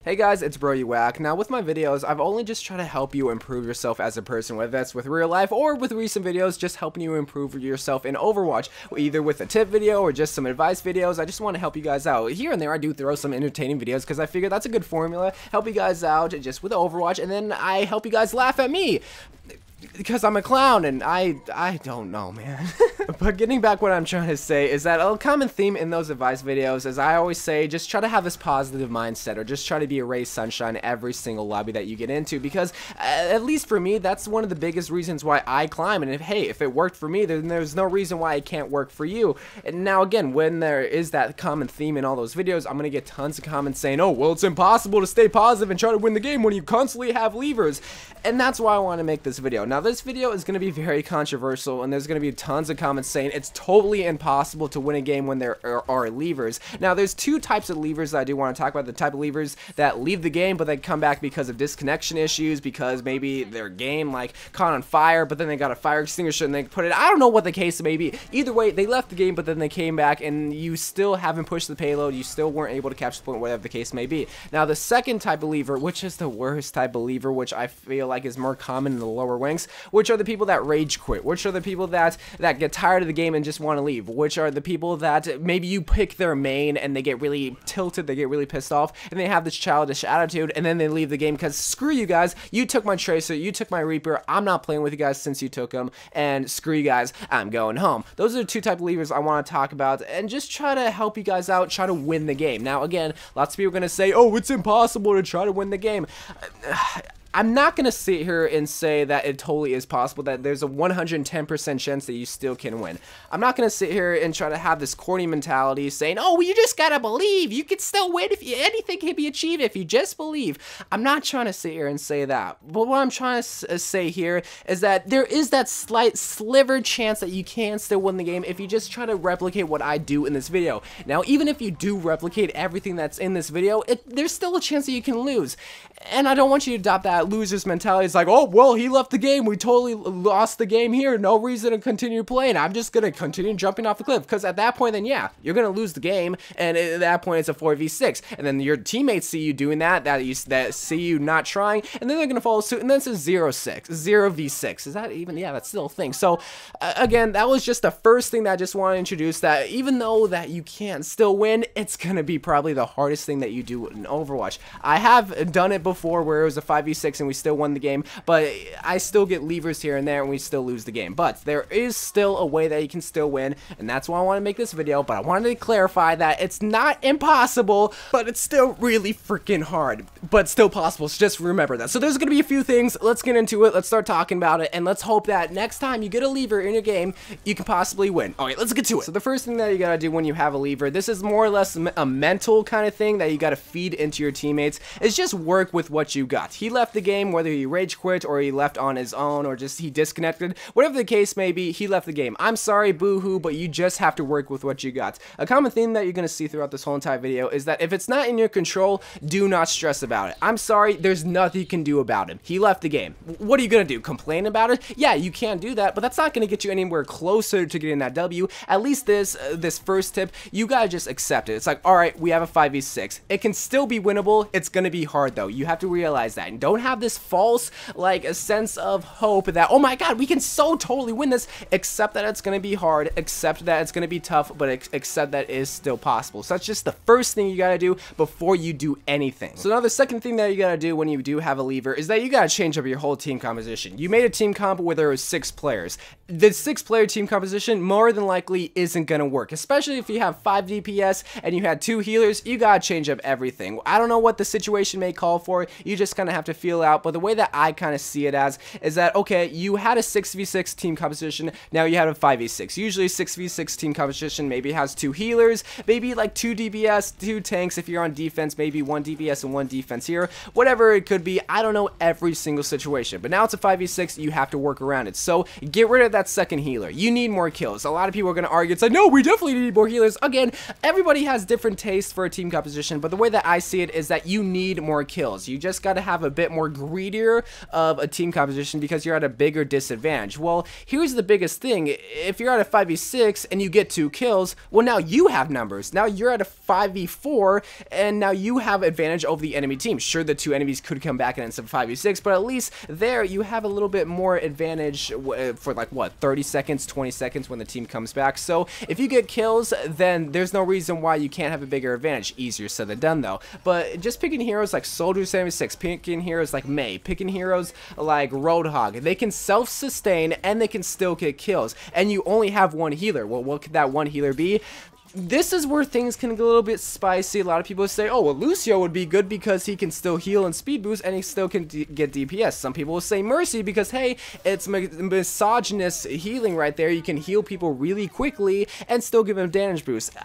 Hey guys, it's YOU WACK. Now with my videos, I've only just tried to help you improve yourself as a person, whether that's with real life or with recent videos, just helping you improve yourself in Overwatch, either with a tip video or just some advice videos. I just want to help you guys out. Here and there I do throw some entertaining videos because I figure that's a good formula, help you guys out just with Overwatch, and then I help you guys laugh at me. Because I'm a clown and I don't know, man. But getting back, what I'm trying to say is that a common theme in those advice videos, as I always say, just try to have this positive mindset, or just try to be a ray of sunshine every single lobby that you get into, because at least for me, that's one of the biggest reasons why I climb. And if it worked for me, then there's no reason why it can't work for you. And now again, when there is that common theme in all those videos, I'm gonna get tons of comments saying, oh well, it's impossible to stay positive and try to win the game when you constantly have levers. And that's why I want to make this video. Now this video is going to be very controversial, and there's going to be tons of comments saying it's totally impossible to win a game when there are levers. Now there's two types of levers that I do want to talk about. The type of levers that leave the game but they come back because of disconnection issues, because maybe their game like caught on fire, but then they got a fire extinguisher and they put it, I don't know what the case may be. Either way, they left the game but then they came back and you still haven't pushed the payload, you still weren't able to capture the point, whatever the case may be. Now the second type of lever, which is the worst type of lever, which I feel like is more common in the lower ranks, which are the people that rage quit, which are the people that get tired of the game and just want to leave, which are the people that maybe you pick their main and they get really tilted, they get really pissed off, and they have this childish attitude, and then they leave the game because screw you guys, you took my Tracer, you took my Reaper, I'm not playing with you guys since you took them, and screw you guys, I'm going home. Those are the two type of levers I want to talk about, and just try to help you guys out, try to win the game. Now again, lots of people are going to say, oh, it's impossible to try to win the game. I'm not going to sit here and say that it totally is possible, that there's a 110% chance that you still can win. I'm not going to sit here and try to have this corny mentality saying, oh, you just got to believe. You can still win. Anything can be achieved if you just believe. I'm not trying to sit here and say that. But what I'm trying to say here is that there is that slight sliver chance that you can still win the game if you just try to replicate what I do in this video. Now, even if you do replicate everything that's in this video, there's still a chance that you can lose. And I don't want you to adopt that loser's mentality. It's like, oh, well, he left the game. We totally lost the game here. No reason to continue playing. I'm just going to continue jumping off the cliff. Because at that point, then, yeah, you're going to lose the game. And at that point, it's a 4v6. And then your teammates see you doing that see you not trying. And then they're going to follow suit. And then it's a 0v6. Is that even? Yeah, that's still a thing. So, again, that was just the first thing that I just want to introduce. That even though that you can still win, it's going to be probably the hardest thing that you do in Overwatch. I have done it before where it was a 5v6 and we still won the game, but I still get levers here and there and we still lose the game. But there is still a way that you can still win, and that's why I want to make this video. But I wanted to clarify that it's not impossible, but it's still really freaking hard, but still possible. So just remember that. So there's going to be a few things. Let's get into it. Let's start talking about it, and let's hope that next time you get a lever in your game, you can possibly win. Alright, let's get to it. So the first thing that you gotta do when you have a lever, this is more or less a mental kind of thing that you gotta feed into your teammates, is just work with what you got. He left the game, whether he rage quit or he left on his own or just he disconnected, whatever the case may be, he left the game. I'm sorry, boo-hoo, but you just have to work with what you got. A common theme that you're going to see throughout this whole entire video is that if it's not in your control, do not stress about it. I'm sorry, there's nothing you can do about it. He left the game. What are you going to do? Complain about it? Yeah, you can do that, but that's not going to get you anywhere closer to getting that W. At least this first tip, you got to just accept it. It's like, alright, we have a 5v6. It can still be winnable. It's going to be hard, though. You have to realize that. And don't have this false, like, a sense of hope that, oh my god, we can so totally win this. Accept that it's going to be hard. Accept that it's going to be tough, but accept that it is still possible. So that's just the first thing you got to do before you do anything. So now the second thing that you got to do when you do have a lever is that you got to change up your whole team composition. You made a team comp where there was 6 players. The 6-player team composition more than likely isn't going to work, especially if you have 5 DPS and you had 2 healers. You got to change up everything. I don't know what the situation may call for. You just kind of have to feel out, but the way that I kind of see it as is that, okay, you had a 6v6 team composition, now you have a 5v6. Usually 6v6 team composition maybe has 2 healers, maybe like 2 DPS, 2 tanks if you're on defense, maybe 1 DPS and 1 defense here, whatever it could be. I don't know every single situation, but now it's a 5v6, you have to work around it. So get rid of that second healer. You need more kills. A lot of people are going to argue, it's like, no, we definitely need more healers. Again, everybody has different tastes for a team composition, but the way that I see it is that you need more kills. You just got to have a bit more more greedier of a team composition because you're at a bigger disadvantage. Well, here's the biggest thing. If you're at a 5v6 and you get 2 kills, well, now you have numbers. Now you're at a 5v4 and now you have advantage over the enemy team. Sure, the 2 enemies could come back and it's a 5v6, but at least there you have a little bit more advantage for like what, 30 seconds, 20 seconds when the team comes back. So if you get kills, then there's no reason why you can't have a bigger advantage. Easier said than done though. But just picking heroes like Soldier 76, picking heroes like Mei, picking heroes like Roadhog, they can self-sustain and they can still get kills. And you only have 1 healer. Well, what could that 1 healer be? This is where things can get a little bit spicy. A lot of people say, oh, well, Lucio would be good because he can still heal and speed boost and he still can get DPS. Some people will say Mercy because, hey, it's misogynist healing right there. You can heal people really quickly and still give them damage boost.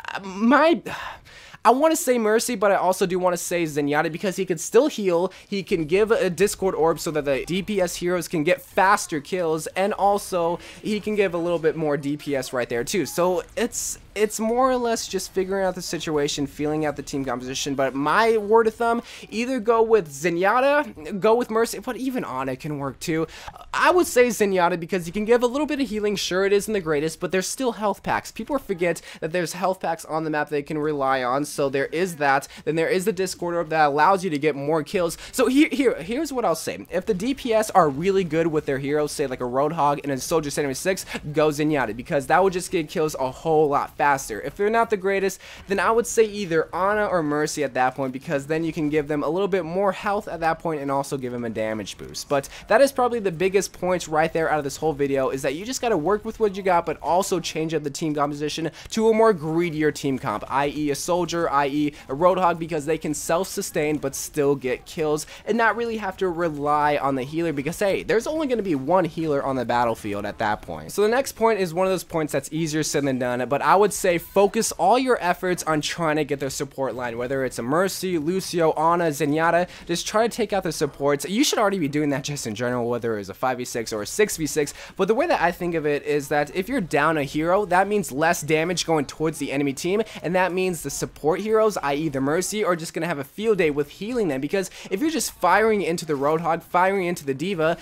I want to say Mercy, but I also do want to say Zenyatta because he can still heal, he can give a Discord Orb so that the DPS heroes can get faster kills, and also he can give a little bit more DPS right there too. So it's more or less just figuring out the situation, feeling out the team composition, but my word of thumb, either go with Zenyatta, go with Mercy, but even Ana can work too. I would say Zenyatta because you can give a little bit of healing. Sure, it isn't the greatest, but there's still health packs. People forget that there's health packs on the map they can rely on, so there is that. Then there is the Discord Orb that allows you to get more kills. So here's what I'll say. If the DPS are really good with their heroes, say like a Roadhog and a Soldier 76, go Zenyatta because that would just get kills a whole lot faster. If they're not the greatest, then I would say either Ana or Mercy at that point because then you can give them a little bit more health at that point and also give them a damage boost. But that is probably the biggest points right there out of this whole video, is that you just got to work with what you got, but also change up the team composition to a more greedier team comp, i.e. a Soldier, i.e. a Roadhog, because they can self-sustain but still get kills and not really have to rely on the healer because, hey, there's only going to be 1 healer on the battlefield at that point. So the next point is one of those points that's easier said than done, but I would say focus all your efforts on trying to get their support line, whether it's a Mercy, Lucio, Ana, Zenyatta. Just try to take out the supports. You should already be doing that just in general, whether it's a 5v6 or a 6v6, but the way that I think of it is that if you're down a hero, that means less damage going towards the enemy team, and that means the support heroes, i.e. the Mercy, are just going to have a field day with healing them, because if you're just firing into the Roadhog, firing into the Diva,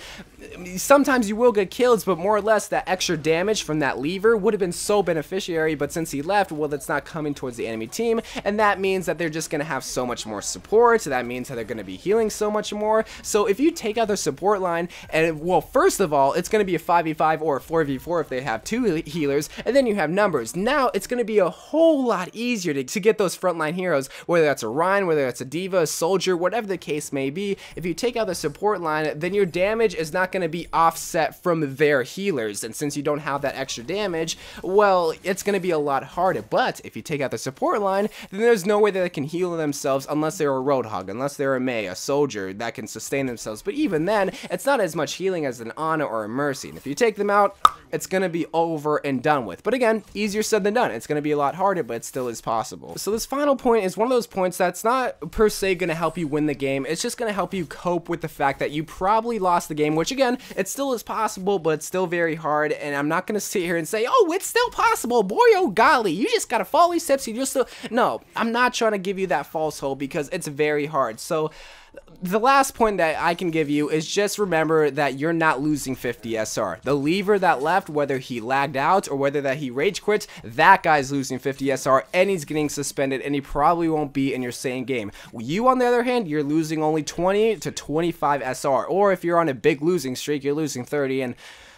sometimes you will get kills, but more or less that extra damage from that lever would have been so beneficiary, but since he left, well, that's not coming towards the enemy team, and that means that they're just going to have so much more support. That means that they're going to be healing so much more. So if you take out their support line, and well, first of all, it's going to be a 5v5 or a 4v4 if they have 2 healers, and then you have numbers. Now it's going to be a whole lot easier to get those frontline heroes, whether that's a Ryan, whether that's a Diva, a Soldier, whatever the case may be. If you take out the support line, then your damage is not going to be offset from their healers, and since you don't have that extra damage, well, it's going to be a lot harder. But if you take out the support line, then there's no way that they can heal themselves unless they're a Roadhog, unless they're a Mei, a Soldier that can sustain themselves. But even then, it's not as much healing as an Ana or a Mercy, and if you take them out, it's going to be over and done with. But again, easier said than done. It's going to be a lot harder, but it still is possible. So this final point is one of those points that's not per se going to help you win the game. It's just going to help you cope with the fact that you probably lost the game, which again, it still is possible, but it's still very hard. And I'm not going to sit here and say, oh, it's still possible. Boy, oh golly, you just got to follow these steps. You just still... No, I'm not trying to give you that false hope because it's very hard. So the last point that I can give you is just remember that you're not losing 50 SR. The lever that left, whether he lagged out or whether that he rage quit, that guy's losing 50 SR and he's getting suspended and he probably won't be in your same game. You, on the other hand, you're losing only 20 to 25 SR, or if you're on a big losing streak, you're losing 30 and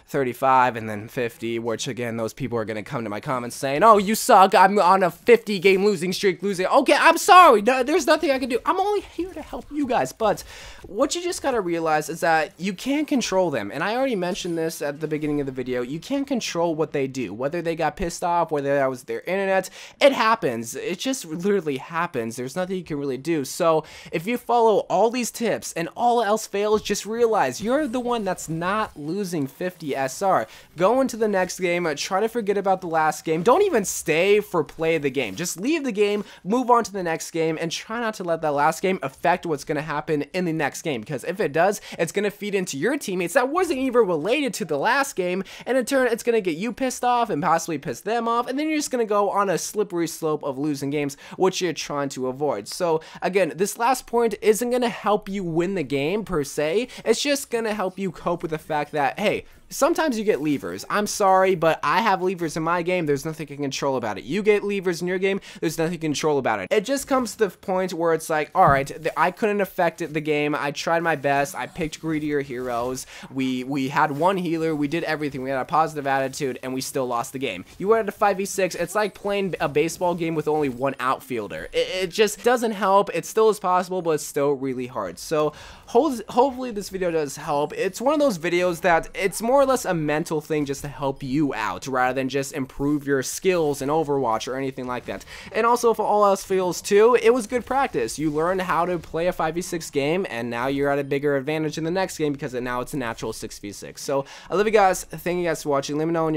35 and then 50, which again, those people are going to come to my comments saying, oh, you suck, I'm on a 50 game losing streak, losing. Okay, I'm sorry, no, there's nothing I can do. I'm only here to help you guys. But what you just got to realize is that you can't control them, and I already mentioned this at the beginning of the video. You can't control what they do, whether they got pissed off, whether that was their internet. It happens. It just literally happens. There's nothing you can really do. So if you follow all these tips and all else fails, just realize you're the one that's not losing 50 SR. Go into the next game, try to forget about the last game. Don't even stay for play of the game. Just leave the game, move on to the next game, and try not to let that last game affect what's going to happen in the next game, because if it does, it's going to feed into your teammates that wasn't even related to the last game, and in turn, it's going to get you pissed off and possibly piss them off, and then you're just going to go on a slippery slope of losing games, which you're trying to avoid. So again, this last point isn't going to help you win the game per se. It's just going to help you cope with the fact that, hey, sometimes you get levers. I'm sorry, but I have levers in my game. There's nothing you can control about it. You get levers in your game. There's nothing you can control about it. It just comes to the point where it's like, all right, I couldn't affect the game. I tried my best. I picked greedier heroes. We had one healer. We did everything. We had a positive attitude, and we still lost the game. You went at a 5v6. It's like playing a baseball game with only one outfielder. It just doesn't help. It still is possible, but it's still really hard. So hopefully this video does help. It's one of those videos that it's more or less a mental thing just to help you out rather than just improve your skills in Overwatch or anything like that. And also, if all else fails too, it was good practice. You learned how to play a 5v6 game, and now you're at a bigger advantage in the next game because now it's a natural 6v6. So I love you guys. Thank you guys for watching. Let me know in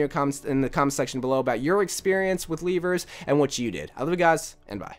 the comment section below about your experience with levers and what you did. I love you guys, and bye.